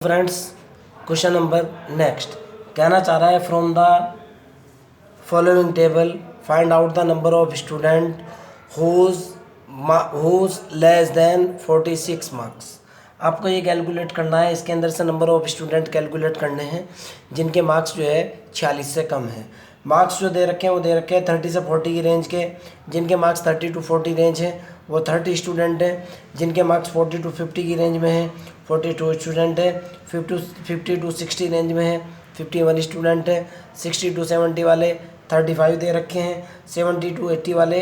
Friends, question number next कहना चाह रहा है from the following table find out the number of student whose less than 46 marks. आपको ये कैलकुलेट करना है, इसके अंदर से नंबर ऑफ स्टूडेंट कैलकुलेट करने हैं जिनके मार्क्स जो है 46 से कम है। मार्क्स जो दे रखे हैं वो दे रखे हैं 30 से 40 की रेंज के। जिनके मार्क्स 30 to 40 रेंज है वो 30 स्टूडेंट हैं। जिनके मार्क्स 40 to 50 की रेंज में है 42 स्टूडेंट है। 50 to 60 रेंज में है 51 स्टूडेंट है। 60 to 70 वाले 35 दे रखे हैं। 70 to 80 वाले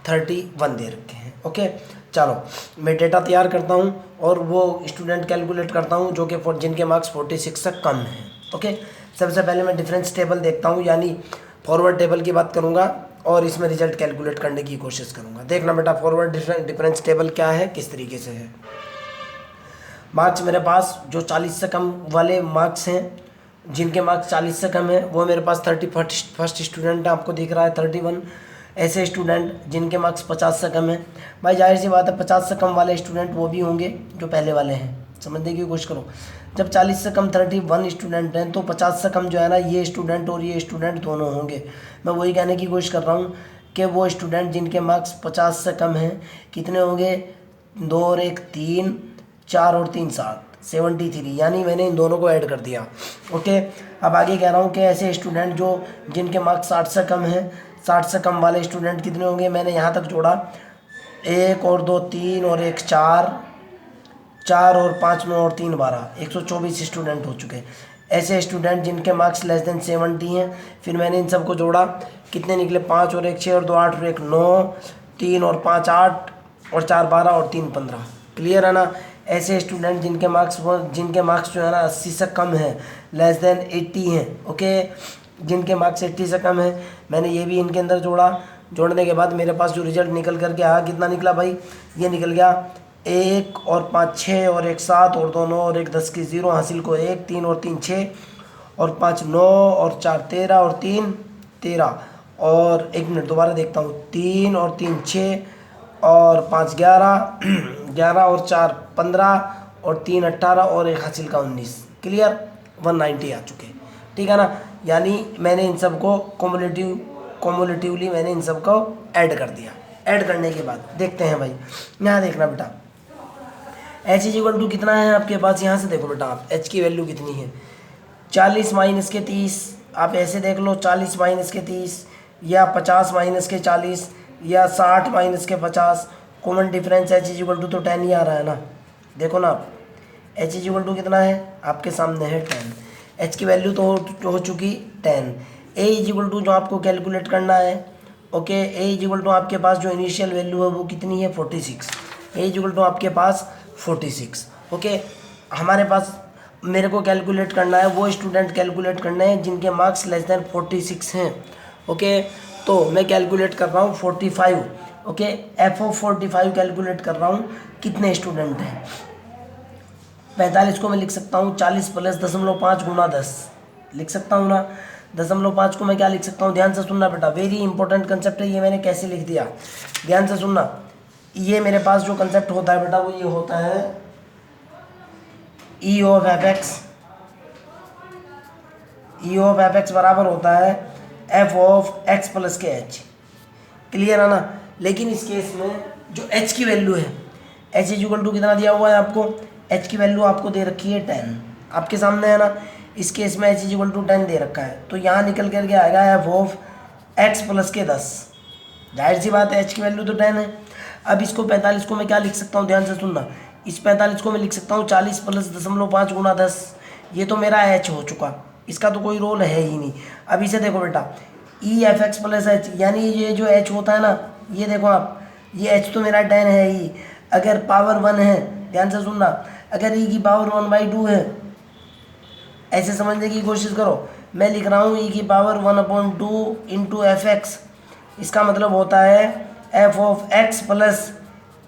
31 दे रखे हैं। ओके, चलो मैं डेटा तैयार करता हूँ और वो स्टूडेंट कैलकुलेट करता हूँ जो कि जिनके मार्क्स 46 से कम हैं। ओके, सबसे पहले मैं डिफरेंस टेबल देखता हूँ, यानी फॉरवर्ड टेबल की बात करूँगा और इसमें रिजल्ट कैलकुलेट करने की कोशिश करूँगा। देखना बेटा, फॉरवर्ड डिफरेंस टेबल क्या है, किस तरीके से है। मार्क्स मेरे पास जो 40 से कम वाले मार्क्स हैं, जिनके मार्क्स 40 से कम है वो मेरे पास 31st स्टूडेंट है, आपको दिख रहा है 31। ऐसे स्टूडेंट जिनके मार्क्स 50 से कम है, भाई जाहिर सी बात है 50 से कम वाले स्टूडेंट वो भी होंगे जो पहले वाले हैं। समझने की कोशिश करो, जब 40 से कम 31 स्टूडेंट हैं तो 50 से कम जो है ना, ये स्टूडेंट और ये स्टूडेंट दोनों होंगे। मैं वही कहने की कोशिश कर रहा हूँ कि वो स्टूडेंट जिनके मार्क्स 50 से कम हैं कितने होंगे, 2 और 1 3, 4 और 3 7, 73, यानी मैंने इन दोनों को ऐड कर दिया। ओके, अब आगे कह रहा हूँ कि ऐसे स्टूडेंट जो जिनके मार्क्स 60 से कम हैं, 60 से कम वाले स्टूडेंट कितने होंगे, मैंने यहाँ तक जोड़ा 1 और 2 3 और 1 4, 4 और 5 9 और 3 12, 124 स्टूडेंट हो चुके। ऐसे स्टूडेंट जिनके मार्क्स लेस देन 70 हैं, फिर मैंने इन सबको जोड़ा, कितने निकले, 5 और 1 6 और 2 8 और 1 9, 3 और 5 8 और 4 12 और 3 15। क्लियर है ना। ऐसे स्टूडेंट जिनके मार्क्स जो है ना 80 से कम है, लेस देन 80 हैं। ओके, जिनके मार्क्स 80 से कम है, मैंने ये भी इनके अंदर जोड़ा। जोड़ने के बाद मेरे पास जो रिजल्ट निकल करके आया, कितना निकला भाई, ये निकल गया 1 और 5 6 और 1 7 और 2 9 और 1 10 की 0 हासिल को 1, 3 और 3 6 और 5 9 और 4 13 और 3 13 और 1 मिनट दोबारा देखता हूँ, 3 और 3 6 और 5 11 11 और 4 15 और 3 18 और 1 हासिल का 19। क्लियर, 190 आ चुके। ठीक है ना, यानी मैंने इन सबको कॉमुलेटिवली मैंने इन सबको ऐड कर दिया। ऐड करने के बाद देखते हैं भाई, यहाँ देखना बेटा, h इक्वल टू कितना है आपके पास, यहाँ से देखो बेटा आप h की वैल्यू कितनी है, 40 माइनस के 30। आप ऐसे देख लो, 40 माइनस के 30 या 50 माइनस के 40 या 60 माइनस के 50। Common difference h equal to तो 10 ही आ रहा है ना। देखो ना आप, h इक्वल टू कितना है आपके सामने है 10। h की वैल्यू तो हो चुकी 10। a इक्वल टू जो आपको कैलकुलेट करना है, ओके, a इक्वल टू आपके पास जो इनिशियल वैल्यू है वो कितनी है, 46। a इक्वल टू आपके पास 46। ओके, हमारे पास मेरे को कैलकुलेट करना है, वो स्टूडेंट कैलकुलेट करने हैं जिनके मार्क्स लेस देन 46 हैं। ओके, तो मैं कैलकुलेट कर रहा हूँ 45। ओके, f ऑफ 45 कैलकुलेट कर रहा हूँ, कितने स्टूडेंट हैं। 45 को मैं लिख सकता हूँ 40 प्लस 0.5 गुना 10 लिख सकता हूँ ना। 0.5 को मैं क्या लिख सकता हूँ, ध्यान से सुनना बेटा, वेरी इंपॉर्टेंट कंसेप्ट है ये, मैंने कैसे लिख दिया, ध्यान से सुनना। ये मेरे पास जो कंसेप्ट होता है बेटा वो ये होता है ई ऑफ एफ एक्स बराबर होता है एफ ऑफ एक्स प्लस के एच। क्लियर है ना। लेकिन इस केस में जो एच की वैल्यू है, एच इक्वल टू कितना दिया हुआ है आपको, एच की वैल्यू आपको दे रखी है 10, आपके सामने है ना। इस केस में एच इक्वल टू 10 दे रखा है, तो यहाँ निकल करके आएगा एफ ऑफ एक्स प्लस के 10। जाहिर सी बात है एच की वैल्यू तो 10 है। अब इसको 45 को मैं क्या लिख सकता हूँ, ध्यान से सुनना, इस 45 को मैं लिख सकता हूँ 40 प्लस 0.5 गुना 10। ये तो मेरा एच हो चुका, इसका तो कोई रोल है ही नहीं। अब इसे देखो बेटा, E F x plus H, यानी ये जो एच होता है ना, ये देखो आप, ये एच तो मेरा 10 है ही। अगर पावर 1 है, ध्यान से सुनना, अगर ई की पावर 1/2 है, ऐसे समझने की कोशिश करो, मैं लिख रहा हूँ ई की पावर 1/2 इंटू एफ एक्स। इसका मतलब होता है F of x plus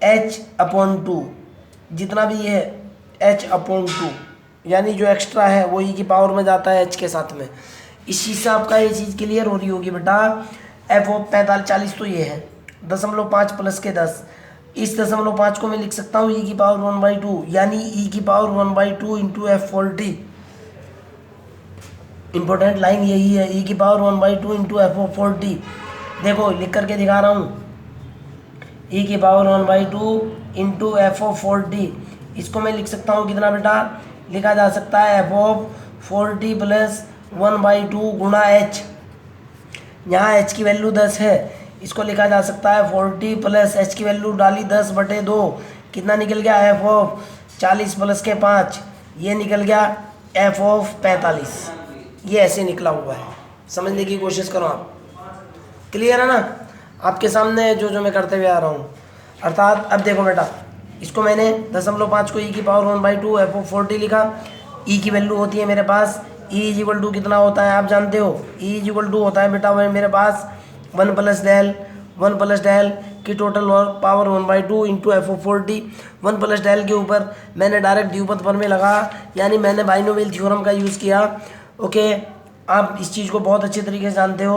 H upon 2, जितना भी ये है h/2, यानी जो एक्स्ट्रा है वो ई की पावर में जाता है h के साथ में। इस चीज़ से आपका ये चीज़ क्लियर हो रही होगी बेटा। एफ ऑफ 45 तो ये है 0.5 प्लस के 10, इस 0.5 को मैं लिख सकता हूँ e की पावर 1/2, यानी e की power 1/2 into F40। Important line यही है, e की पावर 1/2 इंटू F40। देखो लिख करके दिखा रहा हूँ, e की पावर 1/2 इंटू F40। इसको मैं लिख सकता हूँ कितना बेटा, लिखा जा सकता है F40 प्लस 1/2 गुणा h। यहाँ h की वैल्यू 10 है, इसको लिखा जा सकता है 40 प्लस h की वैल्यू डाली 10/2, कितना निकल गया F40 प्लस के 5, ये निकल गया F45। ये ऐसे निकला हुआ है, समझने की कोशिश करो आप। क्लियर है ना, आपके सामने जो जो मैं करते हुए आ रहा हूँ। अर्थात अब देखो बेटा, इसको मैंने 0.5 को e की पावर 1/2 F40 लिखा। e की वैल्यू होती है मेरे पास, e इज इक्वल टू कितना होता है आप जानते हो, e इज इक्वल टू होता है बेटा मेरे पास 1 प्लस डेल की total power 1/2 into F40। 1 plus del के ऊपर मैंने डायरेक्ट द्विपद प्रमेय लगा, यानी मैंने बाइनोमियल थ्योरम का यूज़ किया। ओके, आप इस चीज़ को बहुत अच्छे तरीके से जानते हो,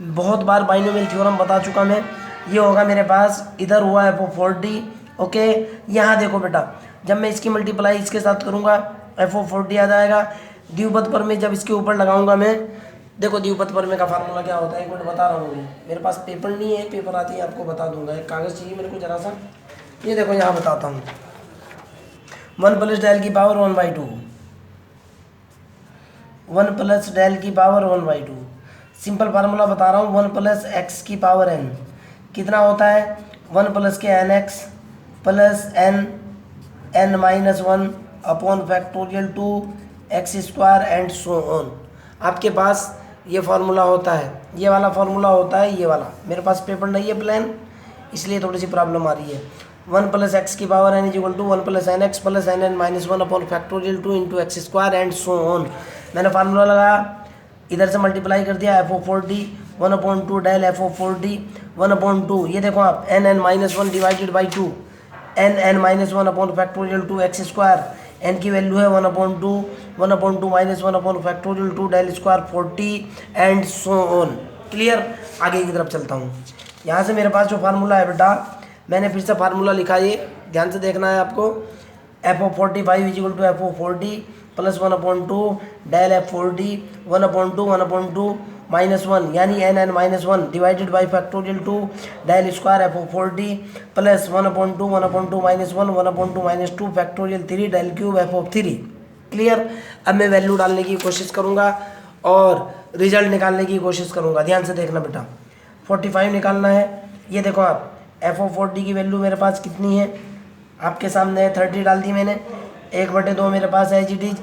बहुत बार बाइनोमियल थ्योरम बता चुका मैं। ये होगा मेरे पास, इधर हुआ F40। ओके, यहाँ देखो बेटा, जब मैं इसकी मल्टीप्लाई इसके साथ करूँगा F40 आ जाएगा। द्विपद प्रमेय जब इसके ऊपर लगाऊंगा मैं, देखो द्विपद प्रमेय का फार्मूला क्या होता है, एक मिनट बता रहा हूँ। मेरे पास पेपर नहीं है, पेपर आते ही आपको बता दूंगा। एक कागज़ चाहिए मेरे को जरा सा, ये देखो यहाँ बताता हूँ। 1 प्लस डेल की पावर 1/2, 1 प्लस डेल की पावर 1/2। सिंपल फार्मूला बता रहा हूँ, 1 प्लस एक्स की पावर n कितना होता है, 1 प्लस के nx plus n minus 1 upon factorial 2x² and so on. आपके पास ये फार्मूला होता है, ये वाला फार्मूला होता है, ये वाला। मेरे पास पेपर नहीं है प्लान, इसलिए थोड़ी सी प्रॉब्लम आ रही है। 1 प्लस एक्स की power n is equal to 1 plus n x plus n minus 1 upon factorial 2 into x² and so on. मैंने फार्मूला लगाया, इधर से मल्टीप्लाई कर दिया F40 1/2 डेल F40 1/2। ये देखो आप n minus 1 divided by 2, n minus 1 upon factorial 2x²। n की वैल्यू है 1/2 minus 1 upon factorial 2 del square 40 and so on. Clear, आगे की तरफ चलता हूँ। यहाँ से मेरे पास जो फार्मूला है बेटा, मैंने फिर से फार्मूला लिखा, ये ध्यान से देखना है आपको। F45 is equal to F40 plus 1/2 del F40 1/2 minus 1, यानी n minus 1 divided by factorial 2 del square F40 plus 1/2 minus 1 1/2 minus 2 factorial 3 del cube F3। Clear, अब मैं वैल्यू डालने की कोशिश करूँगा और रिजल्ट निकालने की कोशिश करूँगा। ध्यान से देखना बेटा, 45 निकालना है। ये देखो आप, F40 की वैल्यू मेरे पास कितनी है, आपके सामने है, 30 डाल दी मैंने, 1/2 मेरे पास है एज इट इज।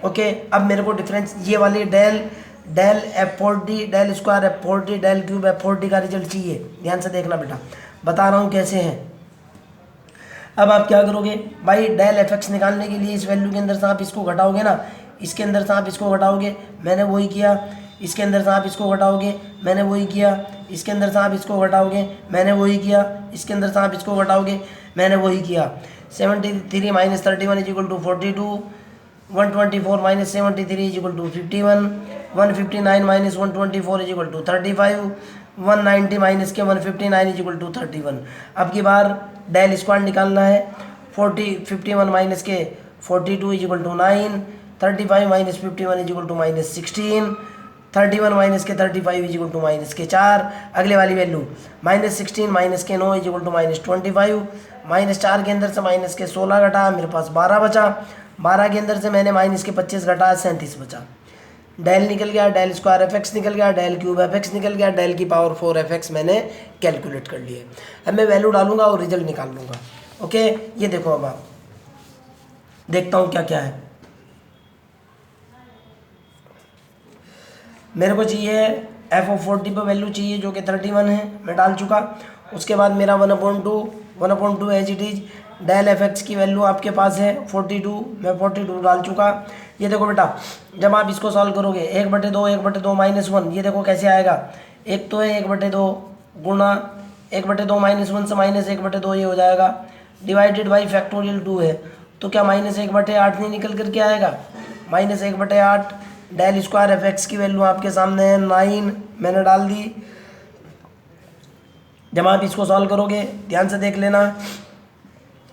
ओके, अब मेरे को डिफरेंस ये वाली del F40 del square F40 del cube F40 का रिजल्ट चाहिए। ध्यान से देखना बेटा, बता रहा हूँ कैसे है। अब आप क्या करोगे भाई, डेल fx निकालने के लिए इस वैल्यू के अंदर से आप इसको घटाओगे ना, इसके अंदर से आप इसको घटाओगे, मैंने वही किया। इसके अंदर से आप इसको घटाओगे, मैंने वही किया। इसके अंदर से आप इसको घटाओगे, मैंने वही किया। इसके अंदर से आप इसको घटाओगे, मैंने वही किया। 73 minus 31 is equal to 42, 124 minus 73 is equal to 51, 159 minus 124 is equal to 35, 190 minus के 159 इज इक्वल टू 31। अब की बार डेल स्क्वायर निकालना है, 51 माइनस के 42 is equal to 9, 35 minus 51 is equal to minus 16, 31 minus के 35 इज इक्वल टू माइनस के 4। अगले वाली वैल्यू माइनस 16 माइनस के 9 is equal to minus 25, minus 4 के अंदर से माइनस के 16 घटा, मेरे पास 12 बचा। 12 के अंदर से मैंने माइनस के 25 घटा, 37 बचा। डेल निकल गया, डेल स्क्वायर एफ निकल गया, डेल क्यूब एफ निकल गया, डेल की पावर 4 एफ मैंने कैलकुलेट कर लिए। अब मैं वैल्यू डालूंगा और रिजल्ट निकाल लूँगा। ओके, ये देखो, अब आप देखता हूँ क्या क्या है। मेरे को चाहिए F40 पर वैल्यू चाहिए जो कि 31 है, मैं डाल चुका। उसके बाद मेरा 1/2 as it is. Del F की वैल्यू आपके पास है 42, मैं 42 डाल चुका। ये देखो बेटा, जब आप इसको सॉल्व करोगे 1/2 माइनस 1, ये देखो कैसे आएगा। एक तो है 1/2 गुणा 1/2 माइनस 1 से माइनस 1/2 ये हो जाएगा, डिवाइडेड बाई फैक्टोरियल 2 है, तो क्या माइनस 1/8 नहीं निकल करके आएगा, माइनस 1/8। डेल स्क्वायर एफ की वैल्यू आपके सामने है 9, मैंने डाल दी। जब आप इसको सॉल्व करोगे, ध्यान से देख लेना,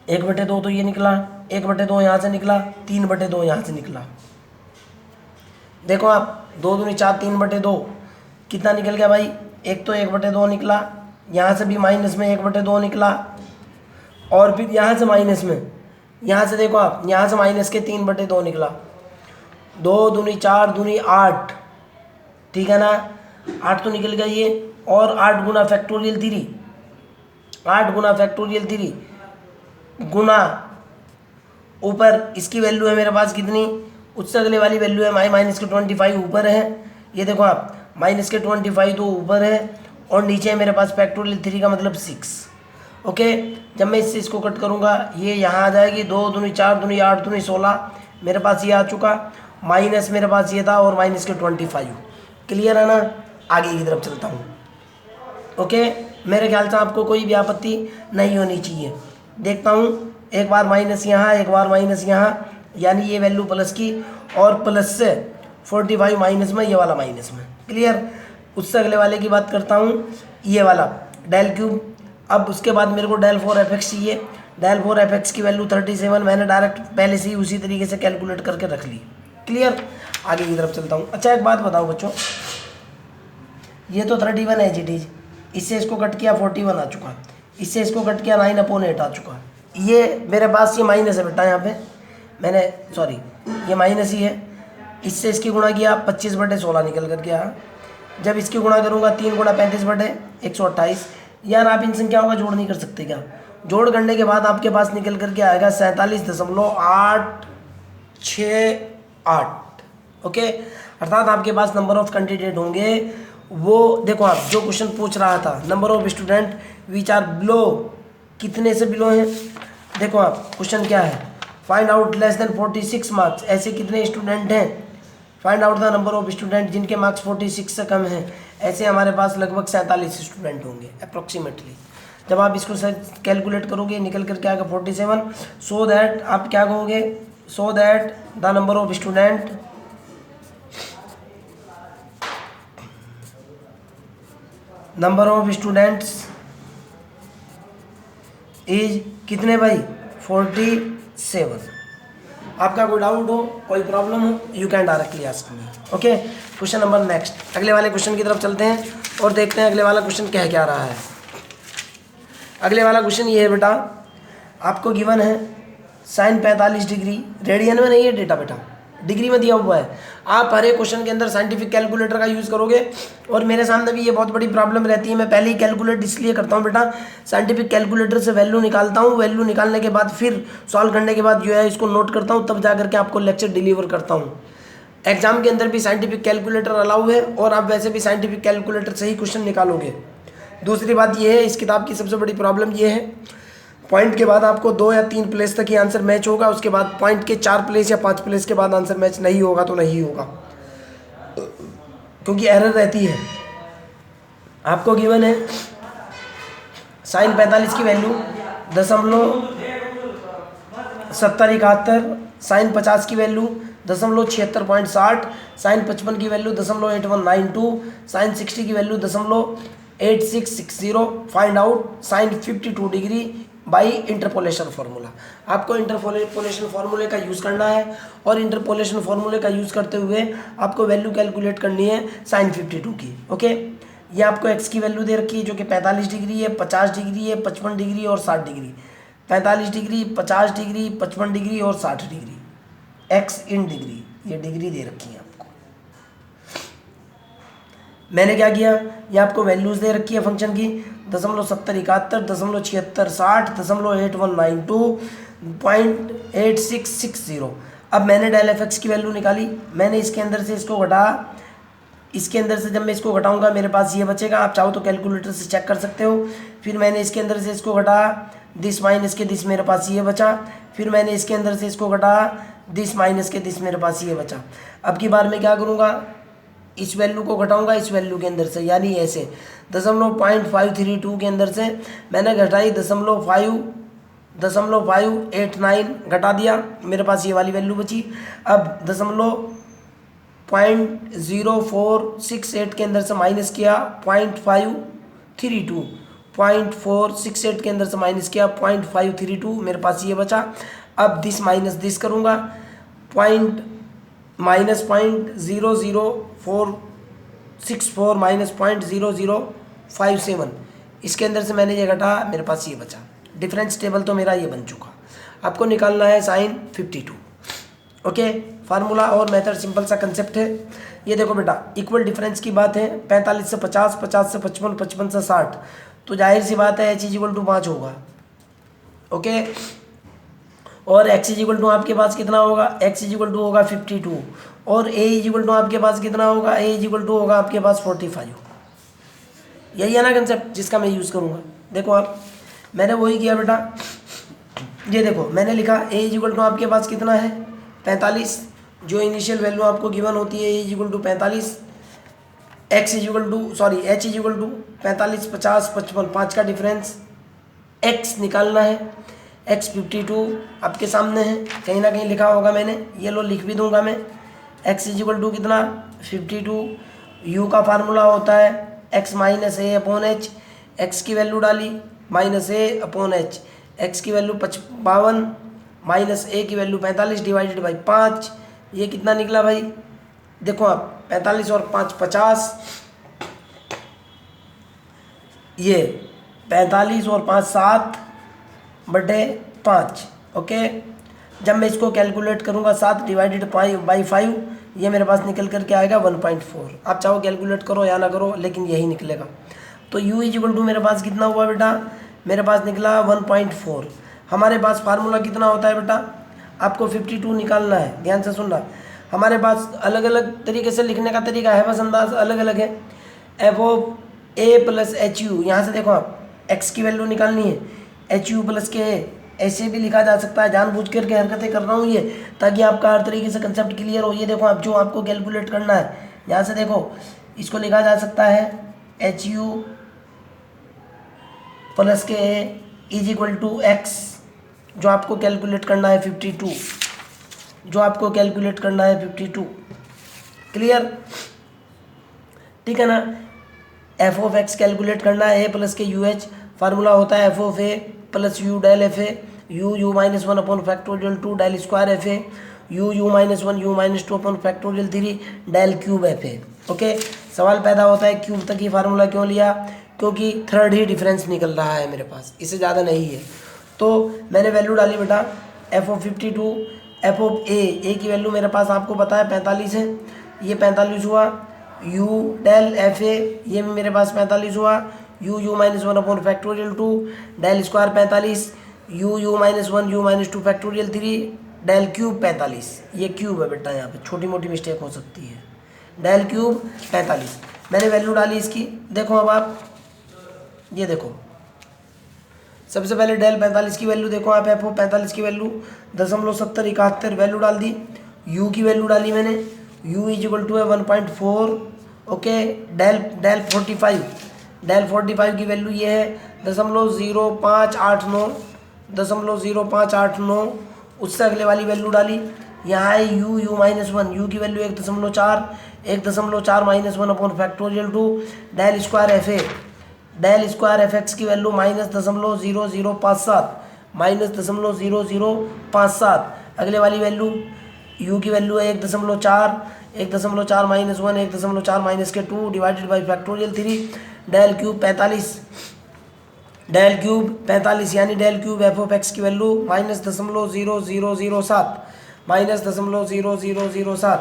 1/2 तो ये निकला, 1/2 यहाँ से निकला, 3/2 यहाँ से निकला। देखो आप 2 दूनी 4, 3/2 कितना निकल गया भाई? एक तो 1/2 निकला, यहाँ से भी माइनस में 1/2 निकला, और फिर यहाँ से माइनस में, यहाँ से देखो आप, यहाँ से माइनस के 3/2 निकला। 2 दूनी 4 दूनी 8, ठीक है ना, 8 तो निकल गया ये, और 8 गुना फैक्टोरियल 3, 8 गुना फैक्टोरियल 3 गुना ऊपर इसकी वैल्यू है मेरे पास कितनी, उससे अगले वाली वैल्यू है माइनस के 25 ऊपर है, ये देखो आप माइनस के 25 तो ऊपर है, और नीचे है मेरे पास फैक्टोरियल 3 का मतलब 6। ओके, जब मैं इससे इसको कट करूँगा ये यहाँ आ जाएगी, 2 दूनी 4 दूनी 8 दूनी 16, मेरे पास ये आ चुका, माइनस मेरे पास ये था और माइनस के 25। क्लियर है ना? आगे की तरफ चलता हूँ। ओके, मेरे ख्याल से आपको कोई भी आपत्ति नहीं होनी चाहिए। देखता हूँ, एक बार माइनस यहाँ, एक बार माइनस यहाँ, यानी ये वैल्यू प्लस की, और प्लस से 45 माइनस में, ये वाला माइनस में। क्लियर? उससे अगले वाले की बात करता हूँ, ये वाला डेल क्यूब। अब उसके बाद मेरे को डेल 4f(x) चाहिए। डेल 4f(x) की वैल्यू 37 मैंने डायरेक्ट पहले से ही उसी तरीके से कैलकुलेट करके रख ली। क्लियर? आगे की तरफ चलता हूँ। अच्छा, एक बात बताओ बच्चों, ये तो 31 है जी, इससे इसको कट किया 41 आ चुका, इससे इसको कट किया 9/8 आ चुका। ये मेरे पास ये माइनस है बेटा, यहाँ पे मैंने सॉरी ये माइनस ही है, इससे इसकी गुणा किया 25/16 निकल कर गया। जब इसकी गुणा करूँगा 3 गुणा 35/128। यार आप इन संख्याओं का जोड़ नहीं कर सकते क्या? जोड़ करने के बाद आपके पास निकल करके आएगा 47.868। ओके, अर्थात आपके पास नंबर ऑफ कैंडिडेट होंगे, वो देखो आप जो क्वेश्चन पूछ रहा था, number of student which are below, कितने से बिलो हैं? देखो आप क्वेश्चन क्या है, find out less than 46 marks, ऐसे कितने स्टूडेंट हैं? Find out the number of student जिनके मार्क्स 46 से कम हैं। ऐसे हमारे पास लगभग 47 स्टूडेंट होंगे अप्रोक्सीमेटली। जब आप इसको कैलकुलेट करोगे निकल कर क्या आएगा 47। सो दैट आप क्या कहोगे, so that the number of student is कितने भाई 47। आपका कोई डाउट हो, कोई प्रॉब्लम हो, you can directly ask me. Okay, question number next, अगले वाले क्वेश्चन की तरफ चलते हैं और देखते हैं अगले वाला क्वेश्चन कह क्या रहा है। अगले वाला क्वेश्चन ये है बेटा, आपको गिवन है साइन 45 डिग्री, रेडियन में नहीं है डेटा बेटा, डिग्री में दिया हुआ है। आप हर एक क्वेश्चन के अंदर साइंटिफिक कैलकुलेटर का यूज़ करोगे, और मेरे सामने भी ये बहुत बड़ी प्रॉब्लम रहती है, मैं पहले ही कैलकुलेट इसलिए करता हूँ बेटा, साइंटिफिक कैलकुलेटर से वैल्यू निकालता हूँ, वैल्यू निकालने के बाद फिर सॉल्व करने के बाद जो है इसको नोट करता हूँ, तब जा करके आपको लेक्चर डिलीवर करता हूँ। एग्जाम के अंदर भी साइंटिफिक कैलकुलेटर अलाउ है, और आप वैसे भी साइंटिफिक कैलकुलेटर से ही क्वेश्चन निकालोगे। दूसरी बात यह है, इस किताब की सबसे बड़ी प्रॉब्लम यह है, पॉइंट के बाद आपको 2 या 3 प्लेस तक ही आंसर मैच होगा, उसके बाद पॉइंट के 4 प्लेस या 5 प्लेस के बाद आंसर मैच नहीं होगा तो नहीं होगा, क्योंकि एरर रहती है। आपको गिवन है साइन 45 की वैल्यू 0.7071, साइन 50 की वैल्यू 0.7660, साइन 55 की वैल्यू 0.8192, साइन 60 की value 0.8660। Find out sine 52 degree by interpolation formula. आपको इंटरपोलेशन फार्मूले का यूज़ करना है, और इंटरपोलेशन फार्मूले का यूज़ करते हुए आपको वैल्यू कैलकुलेट करनी है साइन 52 की। ओके, ये आपको एक्स की वैल्यू दे रखी है जो कि 45 डिग्री है, 50 डिग्री है, 55 डिग्री और 60 डिग्री। 45 डिग्री, 50 डिग्री, 55 डिग्री और 60 डिग्री, एक्स इन डिग्री, ये डिग्री दे रखी है आपको। मैंने क्या किया, ये आपको वैल्यूज़ दे रखी है फंक्शन की 0.7071, 0.7660, 0.8192, 0.8660। अब मैंने डेल एफ एक्स की वैल्यू निकाली, मैंने इसके अंदर से इसको घटा, इसके अंदर से जब मैं इसको घटाऊंगा मेरे पास ये बचेगा, आप चाहो तो कैलकुलेटर से चेक कर सकते हो। फिर मैंने इसके अंदर से इसको घटा, दिस माइनस के दिस मेरे पास ये बचा, फिर मैंने इसके अंदर से इसको घटा, दिस माइनस के दिस मेरे पास ये बचा। अब की बार मैं क्या करूँगा, इस वैल्यू को घटाऊंगा इस वैल्यू के अंदर से, यानी ऐसे 0.532 के अंदर से मैंने घटाई 0.589 घटा दिया, मेरे पास ये वाली वैल्यू बची। अब 0.0468 के अंदर से माइनस किया 0.532, 0.468 के अंदर से माइनस किया 0.532, मेरे पास ये बचा। अब दिस माइनस दिस करूँगा, -00464 माइनस 0.0057, इसके अंदर से मैंने ये घटा, मेरे पास ये बचा। डिफरेंस टेबल तो मेरा ये बन चुका। आपको निकालना है sin 52। ओके, फार्मूला और मेथड सिंपल सा कंसेप्ट है। ये देखो बेटा, इक्वल डिफरेंस की बात है, 45 से 50, 50 से 55, 55 से 60, तो जाहिर सी बात है h = 5 होगा। ओके, और x = आपके पास कितना होगा, x = होगा 52, और a = आपके पास कितना होगा, a = होगा आपके पास 45। यही है ना कंसेप्ट जिसका मैं यूज़ करूँगा। देखो आप, मैंने वही किया बेटा, ये देखो मैंने लिखा a = आपके पास कितना है 45, जो इनिशियल वैल्यू आपको गिवन होती है a = 45, h = 45, 50, 55, 5 का डिफरेंस, x निकालना है, x 52 आपके सामने है, कहीं ना कहीं लिखा होगा मैंने, ये लो लिख भी दूंगा मैं। x = कितना 52, u का फार्मूला होता है x - a/h, x की वैल्यू डाली -a/h, x की वैल्यू 52 माइनस a की वैल्यू 45 डिवाइडेड बाई 5, ये कितना निकला भाई, देखो आप 45 और 5 50, ये 45 और 5 7/5। ओके, जब मैं इसको कैलकुलेट करूँगा 7 डिवाइडेड बाई 5, ये मेरे पास निकल करके आएगा 1.4। आप चाहो कैलकुलेट करो या ना करो, लेकिन यही निकलेगा। तो u = मेरे पास कितना हुआ बेटा, मेरे पास निकला 1.4। हमारे पास फार्मूला कितना होता है बेटा, आपको 52 निकालना है, ध्यान से सुनना। हमारे पास अलग अलग तरीके से लिखने का तरीका है, बस अंदाज अलग अलग है। f(a + hu), यहाँ से देखो आप x की वैल्यू निकालनी है, hu + k, ऐसे भी लिखा जा सकता है, जानबूझ करके हरकतें कर रहा हूँ ये, ताकि आपका हर तरीके से कंसेप्ट क्लियर हो। ये देखो आप, जो आपको कैलकुलेट करना है, यहाँ से देखो इसको लिखा जा सकता है hu + k = x, जो आपको कैलकुलेट करना है 52, जो आपको कैलकुलेट करना है 52। क्लियर, ठीक है ना। f(x) कैलकुलेट करना है, a + k UH, फार्मूला होता है f(a + u del f(a), u -1/(2) del square f(a), u -1 u -2/(3) del cube f(a). Okay, सवाल पैदा होता है क्यूब तक ही फार्मूला क्यों लिया, क्योंकि थर्ड ही डिफरेंस निकल रहा है मेरे पास, इससे ज़्यादा नहीं है। तो मैंने वैल्यू डाली बेटा f(52), f(a) की वैल्यू मेरे पास आपको पता है 45 है, ये 45 हुआ, u del f(a), ये भी मेरे पास 45 हुआ, u -1/(2) del square 45, u -1 u -2/(3) del cube 45, ये क्यूब है बेटा, यहाँ पे छोटी मोटी मिस्टेक हो सकती है, del क्यूब 45। मैंने वैल्यू डाली इसकी, देखो अब आप ये देखो, सबसे पहले del 45 की वैल्यू देखो आप, f(45) की वैल्यू 0.7071 वैल्यू डाल दी, u की वैल्यू डाली मैंने, u = 1.4। ओके, del 45 की वैल्यू ये है 0.0589, 0.0589, उससे अगले वाली वैल्यू डाली, यहाँ है u -1, u की value 1.4, 1.4 -1/(2) del square f(a), del square f(x) की वैल्यू -0.0057, -0.0057। अगले वाली वैल्यू u की वैल्यू है 1.4, 1.4 -1, 1.4 -2 divided by 3 del cube 45, del cube 45, यानी del क्यूब f(x) की वैल्यू -0.0007, -0.0007।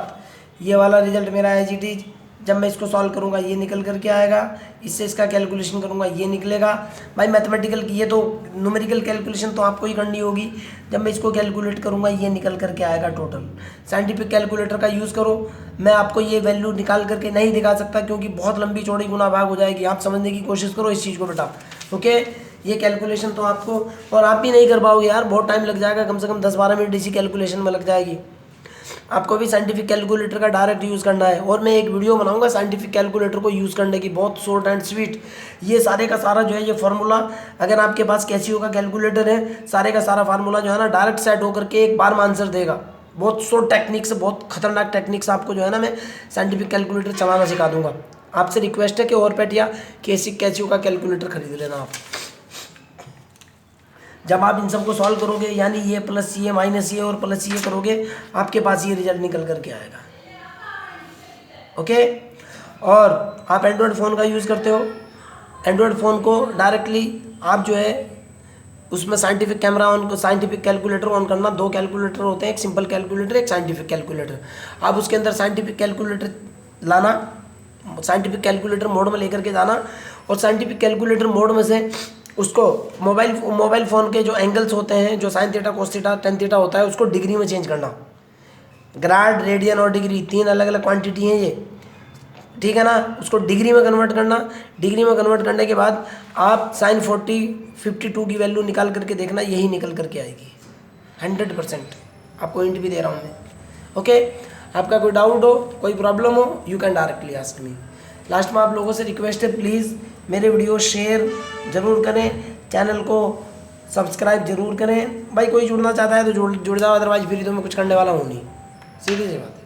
ये वाला रिजल्ट मेरा एज इट इज, जब मैं इसको सॉल्व करूंगा ये निकल करके आएगा, इससे इसका कैलकुलेशन करूंगा ये निकलेगा। भाई मैथमेटिकल की, ये तो न्यूमेरिकल कैलकुलेशन तो आपको ही करनी होगी, जब मैं इसको कैलकुलेट करूंगा ये निकल करके आएगा टोटल। साइंटिफिक कैलकुलेटर का यूज़ करो, मैं आपको ये वैल्यू निकाल करके नहीं दिखा सकता, क्योंकि बहुत लंबी चौड़ी गुना भाग हो जाएगी। आप समझने की कोशिश करो इस चीज़ को बेटा। ओके, ये कैलकुलेशन तो आपको, और आप ही नहीं कर पाओगे यार, बहुत टाइम लग जाएगा, कम से कम 10-12 मिनट इसी कैलकुलेशन में लग जाएगी। आपको भी साइंटिफिक कैलकुलेटर का डायरेक्ट यूज़ करना है, और मैं एक वीडियो बनाऊंगा साइंटिफिक कैलकुलेटर को यूज़ करने की, बहुत शॉर्ट एंड स्वीट। ये सारे का सारा जो है ये फार्मूला, अगर आपके पास कैसियो का कैलकुलेटर है, सारे का सारा फार्मूला जो है ना डायरेक्ट सेट होकर के एक बार में आंसर देगा। बहुत शॉर्ट टेक्निक्स, बहुत खतरनाक टेक्निक्स आपको जो है ना मैं साइंटिफिक कैलकुलेटर चलाना सिखा दूंगा। आपसे रिक्वेस्ट है कि ओरपेट या कैसियो का कैलकुलेटर खरीद लेना आप। जब आप इन सबको सॉल्व करोगे, यानी ये प्लस ये माइनस ये और प्लस ये करोगे, आपके पास ये रिजल्ट निकल करके आएगा। ओके। और आप एंड्रॉयड फ़ोन का यूज़ करते हो, एंड्रॉयड फ़ोन को डायरेक्टली आप जो है उसमें scientific camera on, scientific calculator on करना। 2 कैलकुलेटर होते हैं, एक सिंपल कैलकुलेटर, एक साइंटिफिक कैलकुलेटर। आप उसके अंदर साइंटिफिक कैलकुलेटर लाना, साइंटिफिक कैलकुलेटर मोड में लेकर के जाना, और साइंटिफिक कैलकुलेटर मोड में से उसको मोबाइल फ़ोन के जो एंगल्स होते हैं, जो sine theta, cos theta, tan theta होता है, उसको डिग्री में चेंज करना। ग्राड, रेडियन और डिग्री 3 अलग अलग क्वांटिटी हैं ये, ठीक है ना। उसको डिग्री में कन्वर्ट करना। डिग्री में कन्वर्ट करने के बाद आप साइन 52 की वैल्यू निकाल करके देखना, यही निकल करके आएगी 100%। आपको हिंट भी दे रहा हूँ मैं। ओके। आपका कोई डाउट हो, कोई प्रॉब्लम हो, you can directly ask me. Last में आप लोगों से रिक्वेस्ट है, प्लीज़ मेरे वीडियो शेयर ज़रूर करें, चैनल को सब्सक्राइब जरूर करें। भाई कोई जुड़ना चाहता है तो जुड़ जाओ, अदरवाइज फिर तो मैं कुछ करने वाला हूँ नहीं, सीधी सी बात।